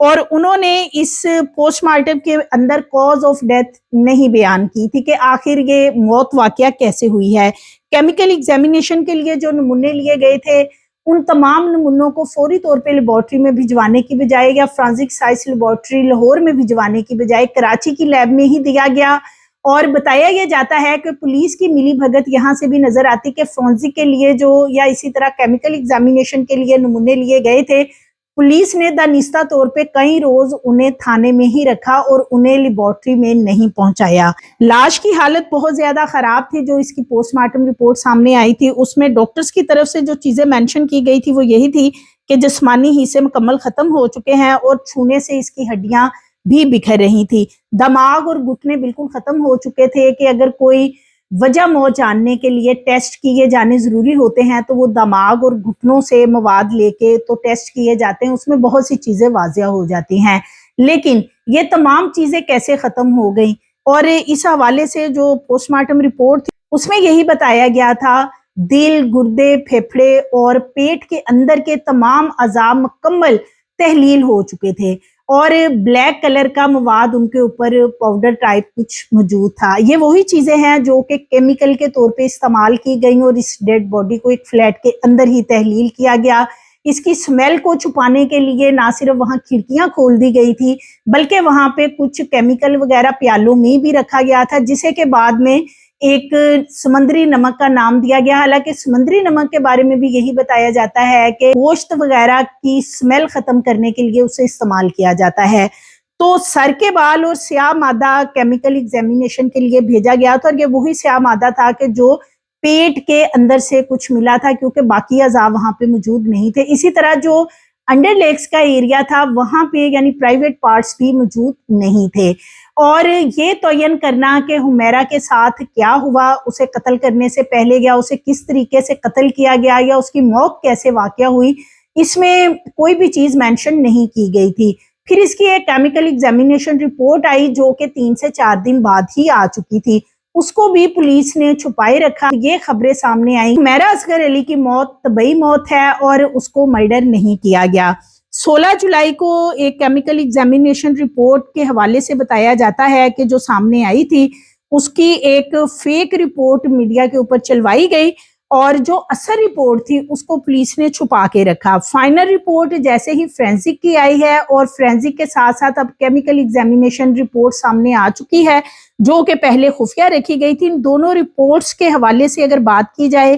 اور انہوں نے اس پوسٹ مارٹم کے اندر کاز آف ڈیتھ نہیں بیان کی تھی کہ آخر یہ موت واقعہ کیسے ہوئی ہے۔ کیمیکل ایگزامینیشن کے لیے جو نمونے لیے گئے تھے ان تمام نمونوں کو فوری طور پہ لیبارٹری میں بھجوانے کی بجائے یا فرانزک سائنس لیبارٹری لاہور میں بھجوانے کی بجائے کراچی کی لیب میں ہی دیا گیا، اور بتایا یہ جاتا ہے کہ پولیس کی ملی بھگت یہاں سے بھی نظر آتی کہ فرانزک کے لیے جو یا اسی طرح کیمیکل ایگزامینیشن کے لیے نمونے لیے گئے تھے، پولیس نے دانستہ طور پہ کئی روز انہیں تھانے میں ہی رکھا اور انہیں لیبارٹری میں نہیں پہنچایا۔ لاش کی حالت بہت زیادہ خراب تھی۔ جو اس کی پوسٹ مارٹم رپورٹ سامنے آئی تھی اس میں ڈاکٹرز کی طرف سے جو چیزیں مینشن کی گئی تھی وہ یہی تھی کہ جسمانی حصے مکمل ختم ہو چکے ہیں اور چھونے سے اس کی ہڈیاں بھی بکھر رہی تھی، دماغ اور گھٹنے بالکل ختم ہو چکے تھے کہ اگر کوئی وجہ موت جاننے کے لیے ٹیسٹ کیے جانے ضروری ہوتے ہیں تو وہ دماغ اور گھٹنوں سے مواد لے کے تو ٹیسٹ کیے جاتے ہیں، اس میں بہت سی چیزیں واضح ہو جاتی ہیں، لیکن یہ تمام چیزیں کیسے ختم ہو گئیں؟ اور اس حوالے سے جو پوسٹ مارٹم رپورٹ تھی اس میں یہی بتایا گیا تھا دل، گردے، پھیپھڑے اور پیٹ کے اندر کے تمام اعضاء مکمل تحلیل ہو چکے تھے اور بلیک کلر کا مواد ان کے اوپر پاؤڈر ٹائپ کچھ موجود تھا۔ یہ وہی چیزیں ہیں جو کہ کیمیکل کے طور پہ استعمال کی گئیں اور اس ڈیڈ باڈی کو ایک فلیٹ کے اندر ہی تحلیل کیا گیا۔ اس کی سمیل کو چھپانے کے لیے نہ صرف وہاں کھڑکیاں کھول دی گئی تھی بلکہ وہاں پہ کچھ کیمیکل وغیرہ پیالوں میں بھی رکھا گیا تھا جسے کہ بعد میں ایک سمندری نمک کا نام دیا گیا۔ حالانکہ سمندری نمک کے بارے میں بھی یہی بتایا جاتا ہے کہ گوشت وغیرہ کی سمیل ختم کرنے کے لیے اسے استعمال کیا جاتا ہے۔ تو سر کے بال اور سیاہ مادہ کیمیکل ایگزامینیشن کے لیے بھیجا گیا تھا اور یہ وہی سیاہ مادہ تھا کہ جو پیٹ کے اندر سے کچھ ملا تھا کیونکہ باقی اعضاء وہاں پہ موجود نہیں تھے۔ اسی طرح جو انڈر لیگز کا ایریا تھا وہاں پہ یعنی پرائیویٹ پارٹس بھی موجود نہیں تھے، اور یہ تعین کرنا کہ حمیرہ کے ساتھ کیا ہوا، اسے قتل کرنے سے پہلے یا اسے کس طریقے سے قتل کیا گیا یا اس کی موت کیسے واقع ہوئی، اس میں کوئی بھی چیز مینشن نہیں کی گئی تھی۔ پھر اس کی ایک کیمیکل ایگزامینیشن رپورٹ آئی جو کہ 3 سے 4 دن بعد ہی آ چکی تھی، اس کو بھی پولیس نے چھپائے رکھا۔ یہ خبریں سامنے آئیں حمیرہ اصغر علی کی موت طبعی موت ہے اور اس کو مرڈر نہیں کیا گیا۔ 16 جولائی کو ایک کیمیکل ایگزامینیشن رپورٹ کے حوالے سے بتایا جاتا ہے کہ جو سامنے آئی تھی اس کی ایک فیک رپورٹ میڈیا کے اوپر چلوائی گئی اور جو اصل رپورٹ تھی اس کو پولیس نے چھپا کے رکھا۔ فائنل رپورٹ جیسے ہی فرینزک کی آئی ہے اور فرینزک کے ساتھ ساتھ اب کیمیکل ایگزامینیشن رپورٹ سامنے آ چکی ہے جو کہ پہلے خفیہ رکھی گئی تھی، ان دونوں رپورٹس کے حوالے سے اگر بات کی جائے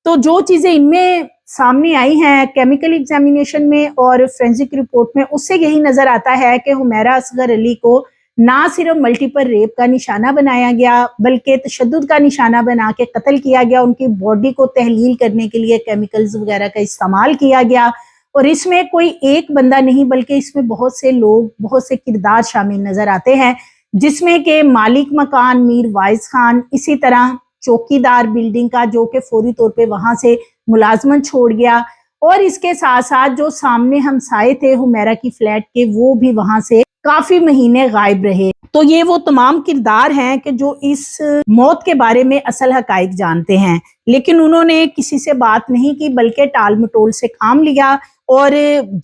تو جو چیزیں ان میں سامنے آئی ہیں کیمیکل ایگزامینیشن میں اور فرینزک رپورٹ میں، اس سے یہی نظر آتا ہے کہ حمیرہ اصغر علی کو نہ صرف ملٹیپل ریپ کا نشانہ بنایا گیا بلکہ تشدد کا نشانہ بنا کے قتل کیا گیا۔ ان کی باڈی کو تحلیل کرنے کے لیے کیمیکلز وغیرہ کا استعمال کیا گیا اور اس میں کوئی ایک بندہ نہیں بلکہ اس میں بہت سے لوگ، بہت سے کردار شامل نظر آتے ہیں، جس میں کہ مالک مکان میر وائز خان، اسی طرح چوکیدار بلڈنگ کا جو کہ فوری طور پہ وہاں سے ملازمت چھوڑ گیا، اور اس کے ساتھ ساتھ جو سامنے ہمسائے تھے حمیرہ کی فلیٹ کے وہ بھی وہاں سے کافی مہینے غائب رہے۔ تو یہ وہ تمام کردار ہیں کہ جو اس موت کے بارے میں اصل حقائق جانتے ہیں، لیکن انہوں نے کسی سے بات نہیں کی بلکہ ٹال مٹول سے کام لیا، اور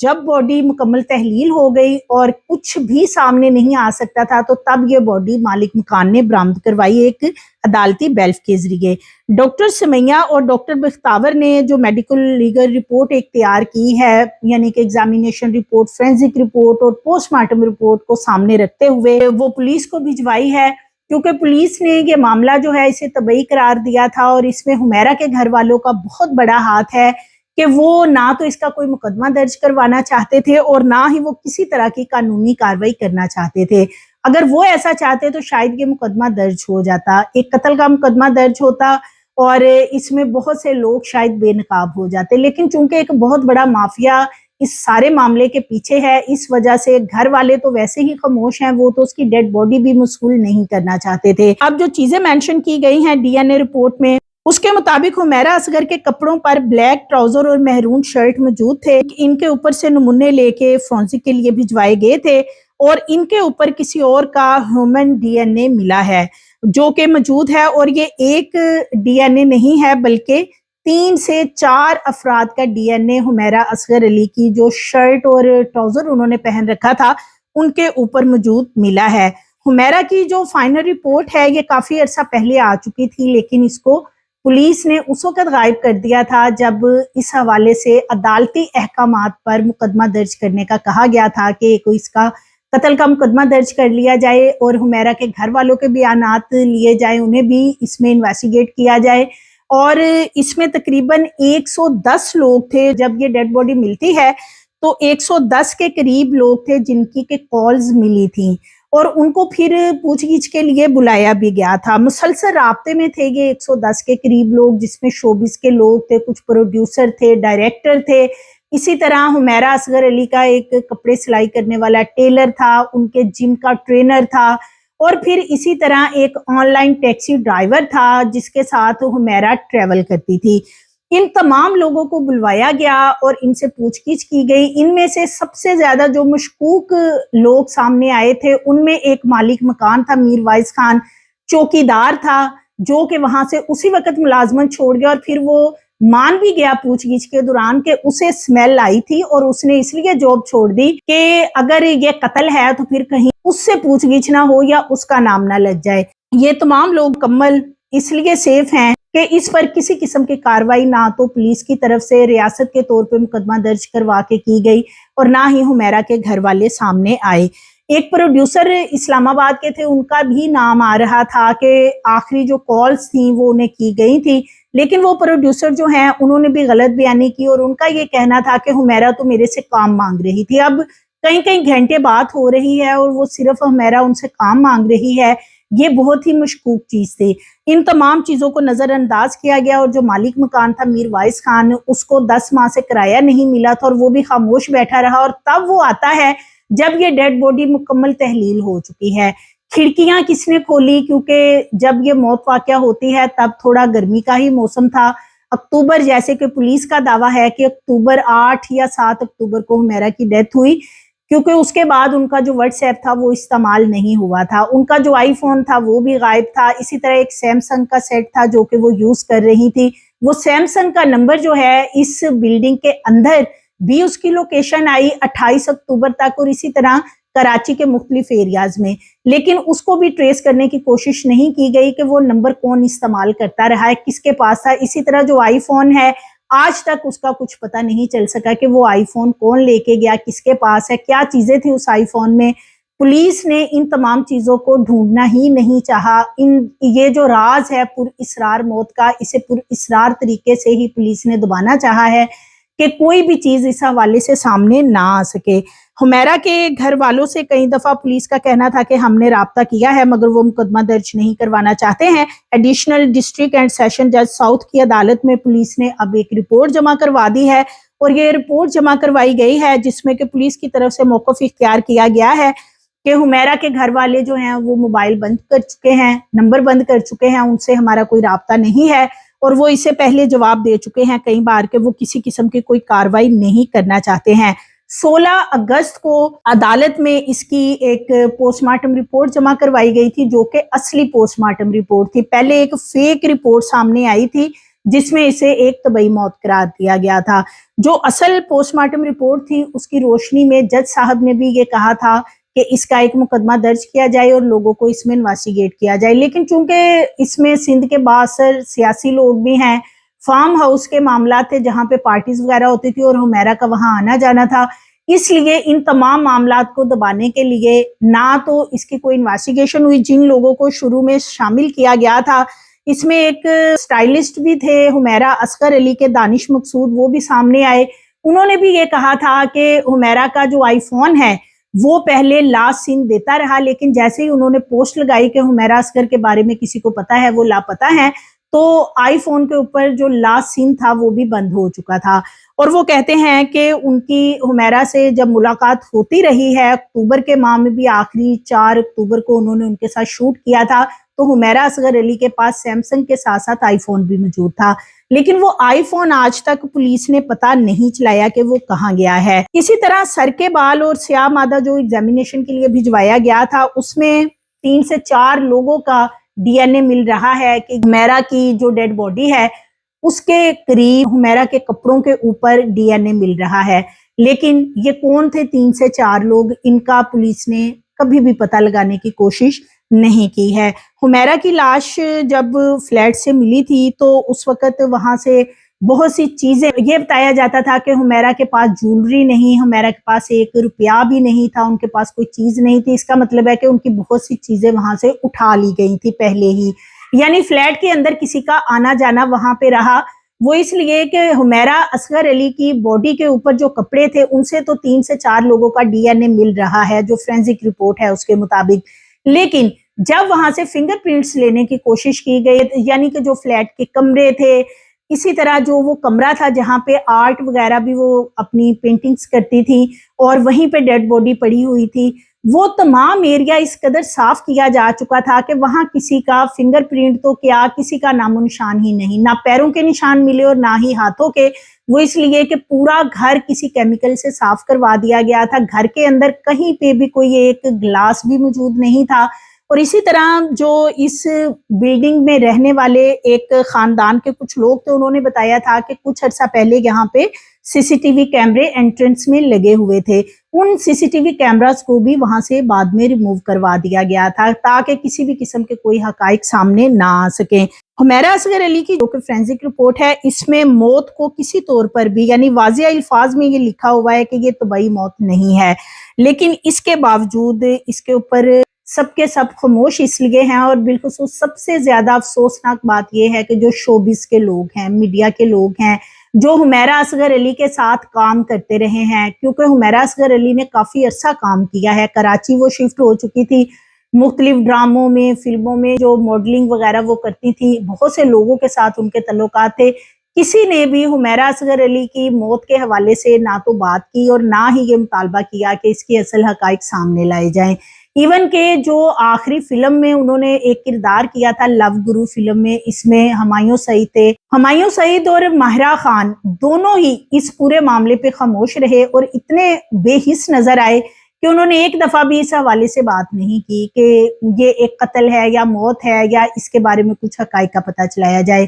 جب باڈی مکمل تحلیل ہو گئی اور کچھ بھی سامنے نہیں آ سکتا تھا تو تب یہ باڈی مالک مکان نے برآمد کروائی ایک عدالتی بیلف کے ذریعے۔ ڈاکٹر سمیہ اور ڈاکٹر بختاور نے جو میڈیکل لیگل رپورٹ ایک تیار کی ہے، یعنی کہ ایگزامینیشن رپورٹ، فرینزک رپورٹ اور پوسٹ مارٹم رپورٹ کو سامنے رکھتے ہوئے وہ پولیس کو بھجوائی ہے، کیونکہ پولیس نے یہ معاملہ جو ہے اسے طبعی قرار دیا تھا اور اس میں حمیرہ کے گھر والوں کا بہت بڑا ہاتھ ہے کہ وہ نہ تو اس کا کوئی مقدمہ درج کروانا چاہتے تھے اور نہ ہی وہ کسی طرح کی قانونی کارروائی کرنا چاہتے تھے۔ اگر وہ ایسا چاہتے تو شاید یہ مقدمہ درج ہو جاتا، ایک قتل کا مقدمہ درج ہوتا اور اس میں بہت سے لوگ شاید بے نقاب ہو جاتے، لیکن چونکہ ایک بہت بڑا مافیا اس سارے معاملے کے پیچھے ہے، اس وجہ سے گھر والے تو ویسے ہی خاموش ہیں، وہ تو اس کی ڈیڈ باڈی بھی موصول نہیں کرنا چاہتے تھے۔ اب جو چیزیں مینشن کی گئی ہیں ڈی این اے رپورٹ میں، اس کے مطابق حمیرہ اصغر کے کپڑوں پر بلیک ٹراؤزر اور میرون شرٹ موجود تھے، ان کے اوپر سے نمونے لے کے فرانزک کے لیے بھجوائے گئے تھے اور ان کے اوپر کسی اور کا ہیومن ڈی این اے ملا ہے جو کہ موجود ہے، اور یہ ایک ڈی این اے نہیں ہے بلکہ 3 سے 4 افراد کا ڈی این اے حمیرہ اصغر علی کی جو شرٹ اور ٹراؤزر انہوں نے پہن رکھا تھا ان کے اوپر موجود ملا ہے۔ حمیرہ کی جو فائنل رپورٹ ہے یہ کافی عرصہ پہلے آ چکی تھی، لیکن اس کو پولیس نے اس وقت غائب کر دیا تھا جب اس حوالے سے عدالتی احکامات پر مقدمہ درج کرنے کا کہا گیا تھا کہ کوئی اس کا قتل کا مقدمہ درج کر لیا جائے اور حمیرہ کے گھر والوں کے بیانات لیے جائیں، انہیں بھی اس میں انویسٹیگیٹ کیا جائے۔ اور اس میں تقریباً 110 لوگ تھے جب یہ ڈیڈ باڈی ملتی ہے، تو 110 کے قریب لوگ تھے جن کی کہ کالز ملی تھیں اور ان کو پھر پوچھ گچھ کے لیے بلایا بھی گیا تھا۔ مسلسل رابطے میں تھے یہ 110 کے قریب لوگ، جس میں شوبز کے لوگ تھے، کچھ پروڈیوسر تھے، ڈائریکٹر تھے۔ اسی طرح حمیرہ اصغر علی کا ایک کپڑے سلائی کرنے والا ٹیلر تھا، ان کے جم کا ٹرینر تھا، اور پھر اسی طرح ایک آن لائن ٹیکسی ڈرائیور تھا جس کے ساتھ حمیرہ ٹریول کرتی تھی۔ ان تمام لوگوں کو بلوایا گیا اور ان سے پوچھ گچھ کی گئی۔ ان میں سے سب سے زیادہ جو مشکوک لوگ سامنے آئے تھے ان میں ایک مالک مکان تھا، میر وائز خان، چوکیدار تھا جو کہ وہاں سے اسی وقت ملازمت چھوڑ گیا، اور پھر وہ مان بھی گیا پوچھ گچھ کے دوران کہ اسے سمیل آئی تھی اور اس نے اس لیے جاب چھوڑ دی کہ اگر یہ قتل ہے تو پھر کہیں اس سے پوچھ گچھ نہ ہو یا اس کا نام نہ لگ جائے۔ یہ تمام لوگ مکمل اس لیے سیف ہیں کہ اس پر کسی قسم کی کاروائی نہ تو پولیس کی طرف سے ریاست کے طور پہ مقدمہ درج کروا کے کی گئی اور نہ ہی حمیرہ کے گھر والے سامنے آئے۔ ایک پروڈیوسر اسلام آباد کے تھے، ان کا بھی نام آ رہا تھا کہ آخری جو کالز تھیں وہ انہیں کی گئی تھی، لیکن وہ پروڈیوسر جو ہیں انہوں نے بھی غلط بیانی کی اور ان کا یہ کہنا تھا کہ حمیرہ تو میرے سے کام مانگ رہی تھی۔ اب کئی گھنٹے بات ہو رہی ہے اور وہ صرف حمیرہ ان سے کام مانگ رہی ہے، یہ بہت ہی مشکوک چیز تھی۔ ان تمام چیزوں کو نظر انداز کیا گیا اور جو مالک مکان تھا میر وائز خان، اس کو 10 ماہ سے کرایہ نہیں ملا تھا اور وہ بھی خاموش بیٹھا رہا، اور تب وہ آتا ہے جب یہ ڈیڈ باڈی مکمل تحلیل ہو چکی ہے۔ کھڑکیاں کس نے کھولی؟ کیونکہ جب یہ موت واقعہ ہوتی ہے تب تھوڑا گرمی کا ہی موسم تھا، اکتوبر، جیسے کہ پولیس کا دعویٰ ہے کہ اکتوبر 8 یا 7 اکتوبر کو حمیرہ کی ڈیتھ ہوئی، کیونکہ اس کے بعد ان کا جو واٹس ایپ تھا وہ استعمال نہیں ہوا تھا، ان کا جو آئی فون تھا وہ بھی غائب تھا، اسی طرح ایک سیمسنگ کا سیٹ تھا جو کہ وہ یوز کر رہی تھی، وہ سیمسنگ کا نمبر جو ہے اس بلڈنگ کے اندر بھی اس کی لوکیشن آئی 28 اکتوبر تک، اور اسی طرح کراچی کے مختلف ایریاز میں، لیکن اس کو بھی ٹریس کرنے کی کوشش نہیں کی گئی کہ وہ نمبر کون استعمال کرتا رہا ہے، کس کے پاس تھا۔ اسی طرح جو آئی فون ہے آج تک اس کا کچھ پتہ نہیں چل سکا کہ وہ آئی فون کون لے کے گیا، کس کے پاس ہے، کیا چیزیں تھی اس آئی فون میں۔ پولیس نے ان تمام چیزوں کو ڈھونڈنا ہی نہیں چاہا۔ یہ جو راز ہے پر اسرار موت کا، اسے پر اسرار طریقے سے ہی پولیس نے دبانا چاہا ہے کہ کوئی بھی چیز اس حوالے سے سامنے نہ آ سکے۔ حمیرہ کے گھر والوں سے کئی دفعہ پولیس کا کہنا تھا کہ ہم نے رابطہ کیا ہے مگر وہ مقدمہ درج نہیں کروانا چاہتے ہیں۔ ایڈیشنل ڈسٹرکٹ اینڈ سیشن جج ساؤتھ کی عدالت میں پولیس نے اب ایک رپورٹ جمع کروا دی ہے، اور یہ رپورٹ جمع کروائی گئی ہے جس میں کہ پولیس کی طرف سے موقف اختیار کیا گیا ہے کہ حمیرہ کے گھر والے جو ہیں وہ موبائل بند کر چکے ہیں، نمبر بند کر چکے ہیں، ان سے ہمارا کوئی رابطہ نہیں ہے، اور وہ اس سے پہلے جواب دے چکے ہیں کئی بار کہ وہ کسی قسم کی کوئی کاروائی نہیں کرنا چاہتے ہیں۔ 16 اگست کو عدالت میں اس کی ایک پوسٹ مارٹم رپورٹ جمع کروائی گئی تھی جو کہ اصلی پوسٹ مارٹم رپورٹ تھی۔ پہلے ایک فیک رپورٹ سامنے آئی تھی جس میں اسے ایک طبعی موت قرار دیا گیا تھا۔ جو اصل پوسٹ مارٹم رپورٹ تھی اس کی روشنی میں جج صاحب نے بھی یہ کہا تھا کہ اس کا ایک مقدمہ درج کیا جائے اور لوگوں کو اس میں انویسٹیگیٹ کیا جائے، لیکن چونکہ اس میں سندھ کے بااثر سیاسی لوگ بھی ہیں، فارم ہاؤس کے معاملات تھے جہاں پہ پارٹیز وغیرہ ہوتی تھی اور حمیرہ کا وہاں آنا جانا تھا، اس لیے ان تمام معاملات کو دبانے کے لیے نہ تو اس کی کوئی انویسٹیگیشن ہوئی۔ جن لوگوں کو شروع میں شامل کیا گیا تھا اس میں ایک سٹائلسٹ بھی تھے حمیرہ اصغر علی کے، دانش مقصود، وہ بھی سامنے آئے۔ انہوں نے بھی یہ کہا تھا کہ حمیرہ کا جو آئی فون ہے وہ پہلے لاسٹ سین دیتا رہا، لیکن جیسے ہی انہوں نے پوسٹ لگائی کہ حمیرہ اصغر کے بارے میں کسی کو پتا ہے وہ لاپتہ ہے، تو آئی فون کے اوپر جو لاسٹ سین تھا وہ بھی بند ہو چکا تھا۔ اور وہ کہتے ہیں کہ ان کی حمیرہ سے جب ملاقات ہوتی رہی ہے، اکتوبر کے ماہ میں بھی آخری 4 اکتوبر کو انہوں نے ان کے ساتھ شوٹ کیا تھا، تو حمیرہ اصغر علی کے پاس سیمسنگ کے ساتھ ساتھ آئی فون بھی موجود تھا، لیکن وہ آئی فون آج تک پولیس نے پتہ نہیں چلایا کہ وہ کہاں گیا ہے۔ اسی طرح سر کے بال اور سیاہ مادہ جو ایگزامینیشن کے لیے بھجوایا گیا تھا اس میں 3 سے 4 لوگوں کا ڈی این اے مل رہا ہے کہ حمیرہ کی جو ڈیڈ باڈی ہے اس کے قریب حمیرہ کے کپڑوں کے اوپر ڈی این اے مل رہا ہے، لیکن یہ کون تھے 3 سے 4 لوگ، ان کا پولیس نے کبھی بھی پتہ لگانے کی کوشش نہیں کی ہے۔ حمیرہ کی لاش جب فلیٹ سے ملی تھی تو اس وقت وہاں سے بہت سی چیزیں، یہ بتایا جاتا تھا کہ حمیرہ کے پاس جولری نہیں، حمیرہ کے پاس 1 روپیہ بھی نہیں تھا، ان کے پاس کوئی چیز نہیں تھی۔ اس کا مطلب ہے کہ ان کی بہت سی چیزیں وہاں سے اٹھا لی گئی تھی پہلے ہی، یعنی فلیٹ کے اندر کسی کا آنا جانا وہاں پہ رہا، وہ اس لیے کہ حمیرہ اصغر علی کی باڈی کے اوپر جو کپڑے تھے ان سے تو 3 سے 4 لوگوں کا ڈی این اے مل رہا ہے جو فورینزک رپورٹ ہے اس کے مطابق، لیکن جب وہاں سے فنگر پرنٹس لینے کی کوشش کی گئی، یعنی کہ جو فلیٹ کے کمرے تھے، اسی طرح جو وہ کمرہ تھا جہاں پہ آرٹ وغیرہ بھی وہ اپنی پینٹنگز کرتی تھی اور وہیں پہ ڈیڈ باڈی پڑی ہوئی تھی، وہ تمام ایریا اس قدر صاف کیا جا چکا تھا کہ وہاں کسی کا فنگر پرنٹ تو کیا، کسی کا نام و نشان ہی نہیں، نہ پیروں کے نشان ملے اور نہ ہی ہاتھوں کے، وہ اس لیے کہ پورا گھر کسی کیمیکل سے صاف کروا دیا گیا تھا، گھر کے اندر کہیں پہ بھی کوئی ایک گلاس بھی موجود نہیں تھا۔ اور اسی طرح جو اس بلڈنگ میں رہنے والے ایک خاندان کے کچھ لوگ تھے، انہوں نے بتایا تھا کہ کچھ عرصہ پہلے یہاں پہ سی سی ٹی وی کیمرے انٹرنس میں لگے ہوئے تھے، ان سی سی ٹی وی کیمراز کو بھی وہاں سے بعد میں ریموو کروا دیا گیا تھا تاکہ کسی بھی قسم کے کوئی حقائق سامنے نہ آ سکیں۔ حمیرہ اصغر علی کی جو کہ فورینزک رپورٹ ہے، اس میں موت کو کسی طور پر بھی، یعنی واضح الفاظ میں یہ لکھا ہوا ہے کہ یہ طبعی موت نہیں ہے، لیکن اس کے باوجود اس کے اوپر سب کے سب خاموش اس لیے ہیں، اور بالخصوص سب سے زیادہ افسوسناک بات یہ ہے کہ جو شوبز کے لوگ ہیں، میڈیا کے لوگ ہیں، جو حمیرہ اصغر علی کے ساتھ کام کرتے رہے ہیں، کیونکہ حمیرہ اصغر علی نے کافی عرصہ کام کیا ہے، کراچی وہ شفٹ ہو چکی تھی، مختلف ڈراموں میں، فلموں میں جو ماڈلنگ وغیرہ وہ کرتی تھی، بہت سے لوگوں کے ساتھ ان کے تعلقات تھے، کسی نے بھی حمیرہ اصغر علی کی موت کے حوالے سے نہ تو بات کی اور نہ ہی یہ مطالبہ کیا کہ اس کی اصل حقائق سامنے لائے جائیں۔ ایون کہ جو آخری فلم میں انہوں نے ایک کردار کیا تھا لو گرو فلم میں، اس میں ہمایوں سعید تھے، ہمایوں سعید اور ماہرہ خان دونوں ہی اس پورے معاملے پہ خاموش رہے اور اتنے بے حس نظر آئے کہ انہوں نے ایک دفعہ بھی اس حوالے سے بات نہیں کی کہ یہ ایک قتل ہے یا موت ہے یا اس کے بارے میں کچھ حقائق کا پتہ چلایا جائے۔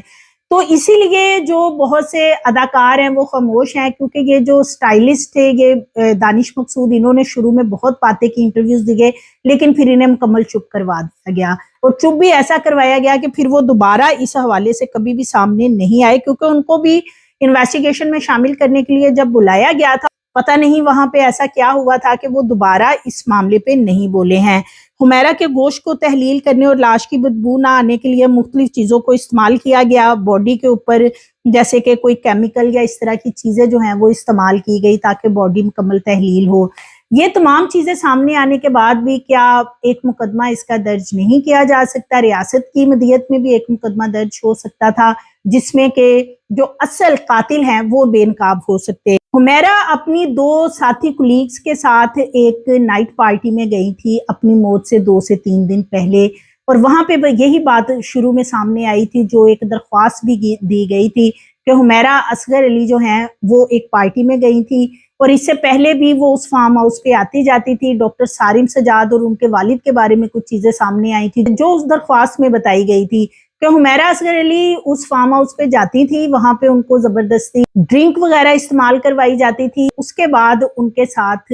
تو اسی لیے جو بہت سے اداکار ہیں وہ خاموش ہیں، کیونکہ یہ جو سٹائلسٹ تھے، یہ دانش مقصود، انہوں نے شروع میں بہت باتیں کی، انٹرویوز دیے، لیکن پھر انہیں مکمل چپ کروا دیا گیا، اور چپ بھی ایسا کروایا گیا کہ پھر وہ دوبارہ اس حوالے سے کبھی بھی سامنے نہیں آئے، کیونکہ ان کو بھی انویسٹیگیشن میں شامل کرنے کے لیے جب بلایا گیا تھا، پتہ نہیں وہاں پہ ایسا کیا ہوا تھا کہ وہ دوبارہ اس معاملے پہ نہیں بولے ہیں۔ حمیرہ کے گوشت کو تحلیل کرنے اور لاش کی بدبو نہ آنے کے لیے مختلف چیزوں کو استعمال کیا گیا باڈی کے اوپر، جیسے کہ کوئی کیمیکل یا اس طرح کی چیزیں جو ہیں وہ استعمال کی گئی تاکہ باڈی مکمل تحلیل ہو۔ یہ تمام چیزیں سامنے آنے کے بعد بھی کیا ایک مقدمہ اس کا درج نہیں کیا جا سکتا؟ ریاست کی مدیت میں بھی ایک مقدمہ درج ہو سکتا تھا جس میں کہ جو اصل قاتل ہیں وہ بے نقاب ہو سکتے۔ حمیرہ اپنی 2 ساتھی کولیگز کے ساتھ ایک نائٹ پارٹی میں گئی تھی اپنی موت سے 2 سے 3 دن پہلے، اور وہاں پہ یہی بات شروع میں سامنے آئی تھی، جو ایک درخواست بھی دی گئی تھی کہ حمیرہ اصغر علی جو ہیں وہ ایک پارٹی میں گئی تھی، اور اس سے پہلے بھی وہ اس فارم ہاؤس پہ آتی جاتی تھی۔ ڈاکٹر سارم سجاد اور ان کے والد کے بارے میں کچھ چیزیں سامنے آئی تھی جو اس درخواست میں بتائی گئی تھی کہ حمیرہ اصغر علی اس فارم ہاؤس پہ جاتی تھی، وہاں پہ ان کو زبردستی ڈرنک وغیرہ استعمال کروائی جاتی تھی، اس کے بعد ان کے ساتھ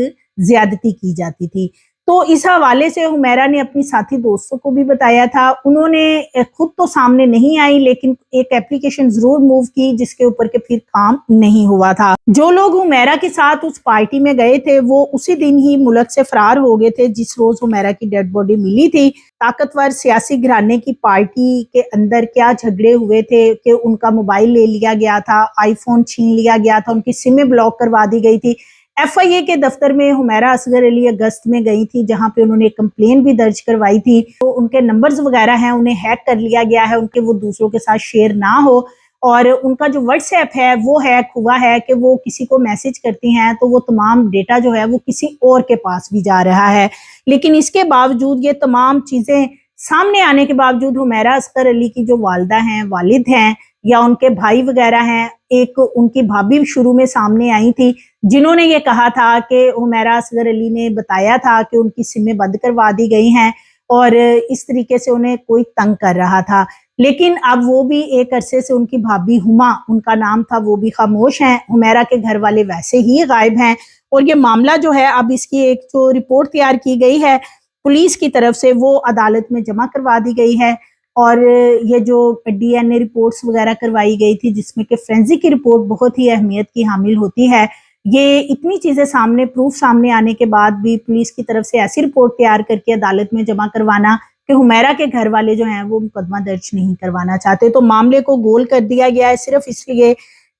زیادتی کی جاتی تھی۔ تو اس حوالے سے حمیرہ نے اپنی ساتھی دوستوں کو بھی بتایا تھا، انہوں نے خود تو سامنے نہیں آئی لیکن ایک اپلیکیشن ضرور موو کی جس کے اوپر کے پھر کام نہیں ہوا تھا۔ جو لوگ حمیرہ کے ساتھ اس پارٹی میں گئے تھے وہ اسی دن ہی ملک سے فرار ہو گئے تھے جس روز حمیرہ کی ڈیڈ باڈی ملی تھی۔ طاقتور سیاسی گھرانے کی پارٹی کے اندر کیا جھگڑے ہوئے تھے کہ ان کا موبائل لے لیا گیا تھا، آئی فون چھین لیا گیا تھا، ان کی سمیں بلاک کروا دی گئی تھی۔ ایف آئی اے کے دفتر میں حمیرہ اصغر علی اگست میں گئی تھی جہاں پہ انہوں نے ایک کمپلین بھی درج کروائی تھی، تو ان کے نمبرز وغیرہ ہیں انہیں ہیک کر لیا گیا ہے، ان کے وہ دوسروں کے ساتھ شیئر نہ ہو، اور ان کا جو واٹس ایپ ہے وہ ہیک ہوا ہے کہ وہ کسی کو میسج کرتی ہیں تو وہ تمام ڈیٹا جو ہے وہ کسی اور کے پاس بھی جا رہا ہے۔ لیکن اس کے باوجود یہ تمام چیزیں سامنے آنے کے باوجود حمیرہ اصغر علی کی جو والدہ ہیں، والد ہیں یا ان کے بھائی وغیرہ ہیں، ایک ان کی بھابھی شروع میں سامنے آئی تھی جنہوں نے یہ کہا تھا کہ حمیرہ اصغر علی نے بتایا تھا کہ ان کی سمیں بند کروا دی گئی ہیں اور اس طریقے سے انہیں کوئی تنگ کر رہا تھا۔ لیکن اب وہ بھی ایک عرصے سے ان کی بھابھی ہما ان کا نام تھا، وہ بھی خاموش ہیں۔ حمیرہ کے گھر والے ویسے ہی غائب ہیں، اور یہ معاملہ جو ہے اب اس کی ایک جو رپورٹ تیار کی گئی ہے پولیس کی طرف سے وہ عدالت میں جمع کروا دی گئی ہے، اور یہ جو ڈی این اے رپورٹس وغیرہ کروائی گئی تھی جس میں کہ فورینزک کی رپورٹ بہت ہی اہمیت کی حامل ہوتی ہے، یہ اتنی چیزیں پروف سامنے آنے کے بعد بھی پولیس کی طرف سے ایسی رپورٹ تیار کر کے عدالت میں جمع کروانا کہ حمیرہ کے گھر والے جو ہیں وہ مقدمہ درج نہیں کروانا چاہتے، تو معاملے کو گول کر دیا گیا ہے صرف اس لیے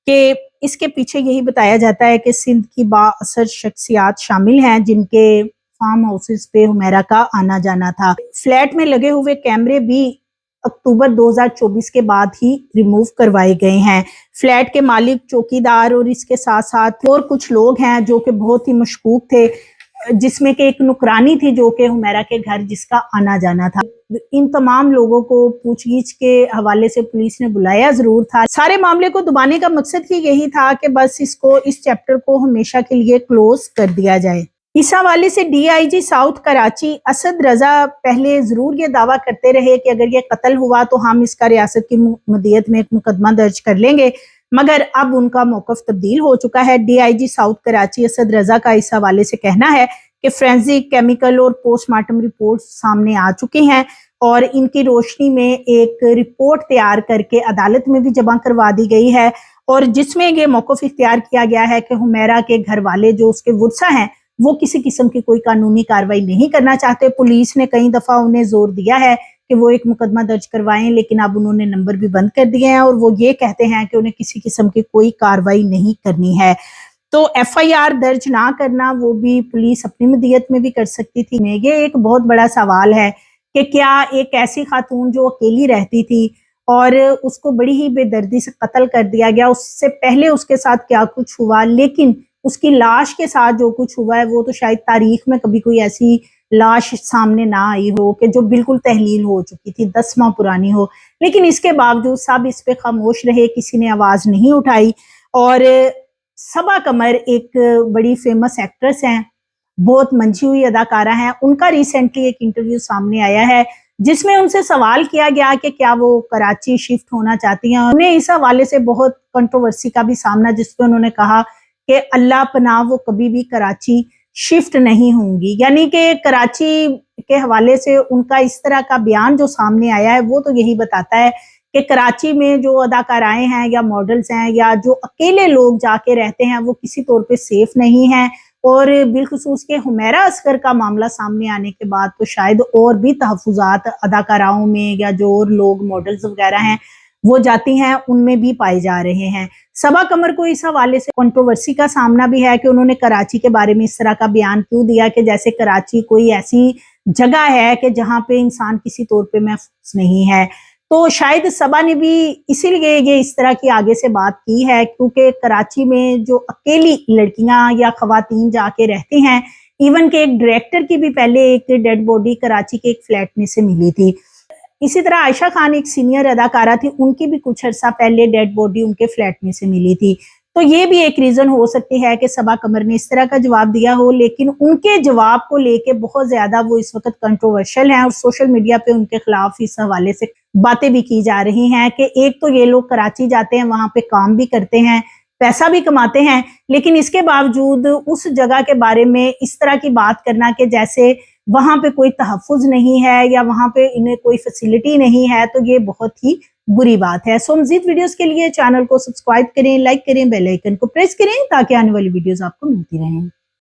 کہ اس کے پیچھے یہی بتایا جاتا ہے کہ سندھ کی با اثر شخصیات شامل ہیں جن کے فارم ہاؤسز پہ حمیرہ کا آنا جانا تھا۔ فلیٹ میں لگے ہوئے کیمرے بھی اکتوبر 2024 کے بعد ہی ریموو کروائے گئے ہیں۔ فلیٹ کے مالک، چوکیدار اور اس کے ساتھ ساتھ اور کچھ لوگ ہیں جو کہ بہت ہی مشکوک تھے، جس میں کہ ایک نکرانی تھی جو کہ حمیرہ کے گھر جس کا آنا جانا تھا۔ ان تمام لوگوں کو پوچھ گچھ کے حوالے سے پولیس نے بلایا ضرور تھا۔ سارے معاملے کو دبانے کا مقصد ہی یہی تھا کہ بس اس چیپٹر کو ہمیشہ کے لیے کلوز کر دیا جائے۔ اس حوالے سے D I G south Karachi Asad Raza پہلے ضرور یہ دعویٰ کرتے رہے کہ اگر یہ قتل ہوا تو ہم اس کا ریاست کی مدیت میں ایک مقدمہ درج کر لیں گے، مگر اب ان کا موقف تبدیل ہو چکا ہے۔ D I G south Karachi Asad Raza کا اس حوالے سے کہنا ہے کہ فورینزک، کیمیکل اور پوسٹ مارٹم رپورٹ سامنے آ چکی ہیں، اور ان کی روشنی میں ایک رپورٹ تیار کر کے عدالت میں بھی جمع کروا دی گئی ہے، اور جس میں یہ موقف اختیار کیا گیا ہے کہ حمیرہ کے گھر والے جو اس کے ورثہ ہیں وہ کسی قسم کی کوئی قانونی کارروائی نہیں کرنا چاہتے۔ پولیس نے کئی دفعہ انہیں زور دیا ہے کہ وہ ایک مقدمہ درج کروائیں، لیکن اب انہوں نے نمبر بھی بند کر دیے ہیں، اور وہ یہ کہتے ہیں کہ انہیں کسی قسم کی کوئی کارروائی نہیں کرنی ہے۔ تو ایف آئی آر درج نہ کرنا وہ بھی پولیس اپنی مدیت میں بھی کر سکتی تھی۔ یہ ایک بہت بڑا سوال ہے کہ کیا ایک ایسی خاتون جو اکیلی رہتی تھی اور اس کو بڑی ہی بے دردی سے قتل کر دیا گیا، اس سے پہلے اس کے ساتھ کیا کچھ ہوا، لیکن اس کی لاش کے ساتھ جو کچھ ہوا ہے وہ تو شاید تاریخ میں کبھی کوئی ایسی لاش سامنے نہ آئی ہو کہ جو بالکل تحلیل ہو چکی تھی، 10 ماہ پرانی ہو، لیکن اس کے باوجود سب اس پہ خاموش رہے، کسی نے آواز نہیں اٹھائی۔ اور صبا قمر ایک بڑی فیمس ایکٹریس ہیں، بہت منجھی ہوئی اداکارہ ہیں، ان کا ریسنٹلی ایک انٹرویو سامنے آیا ہے جس میں ان سے سوال کیا گیا کہ کیا وہ کراچی شفٹ ہونا چاہتی ہیں۔ انہیں اس حوالے سے بہت کنٹروورسی کا بھی سامنا، جس پہ انہوں نے کہا کہ اللہ پناہ وہ کبھی بھی کراچی شفٹ نہیں ہوں گی، یعنی کہ کراچی کے حوالے سے ان کا اس طرح کا بیان جو سامنے آیا ہے وہ تو یہی بتاتا ہے کہ کراچی میں جو اداکارائیں ہیں یا ماڈلز ہیں یا جو اکیلے لوگ جا کے رہتے ہیں وہ کسی طور پہ سیف نہیں ہیں، اور بالخصوص کے حمیرہ اصغر کا معاملہ سامنے آنے کے بعد تو شاید اور بھی تحفظات اداکاراؤں میں یا جو اور لوگ ماڈلز وغیرہ ہیں وہ جاتی ہیں ان میں بھی پائے جا رہے ہیں۔ صبا قمر کو اس حوالے سے کنٹروورسی کا سامنا بھی ہے کہ انہوں نے کراچی کے بارے میں اس طرح کا بیان کیوں دیا کہ جیسے کراچی کوئی ایسی جگہ ہے کہ جہاں پہ انسان کسی طور پہ محفوظ نہیں ہے۔ تو شاید صبا نے بھی اسی لیے یہ اس طرح کی آگے سے بات کی ہے، کیونکہ کراچی میں جو اکیلی لڑکیاں یا خواتین جا کے رہتی ہیں، ایون کہ ایک ڈائریکٹر کی بھی پہلے ایک ڈیڈ باڈی کراچی کے ایک فلیٹ میں سے ملی تھی۔ اسی طرح عائشہ خان ایک سینئر اداکارہ تھی، ان کی بھی کچھ عرصہ پہلے ڈیڈ باڈی ان کے فلیٹ میں سے ملی تھی۔ تو یہ بھی ایک ریزن ہو سکتی ہے کہ صبا قمر نے اس طرح کا جواب دیا ہو، لیکن ان کے جواب کو لے کے بہت زیادہ وہ اس وقت کنٹروورشل ہیں، اور سوشل میڈیا پہ ان کے خلاف اس حوالے سے باتیں بھی کی جا رہی ہیں کہ ایک تو یہ لوگ کراچی جاتے ہیں، وہاں پہ کام بھی کرتے ہیں، پیسہ بھی کماتے ہیں، لیکن اس کے باوجود اس جگہ کے بارے میں اس طرح کی بات کرنا کہ جیسے وہاں پہ کوئی تحفظ نہیں ہے یا وہاں پہ انہیں کوئی فیسلٹی نہیں ہے، تو یہ بہت ہی بری بات ہے۔ سو مزید ویڈیوز کے لیے چینل کو سبسکرائب کریں، لائک کریں، بیل آئیکن کو پریس کریں تاکہ آنے والی ویڈیوز آپ کو ملتی رہیں۔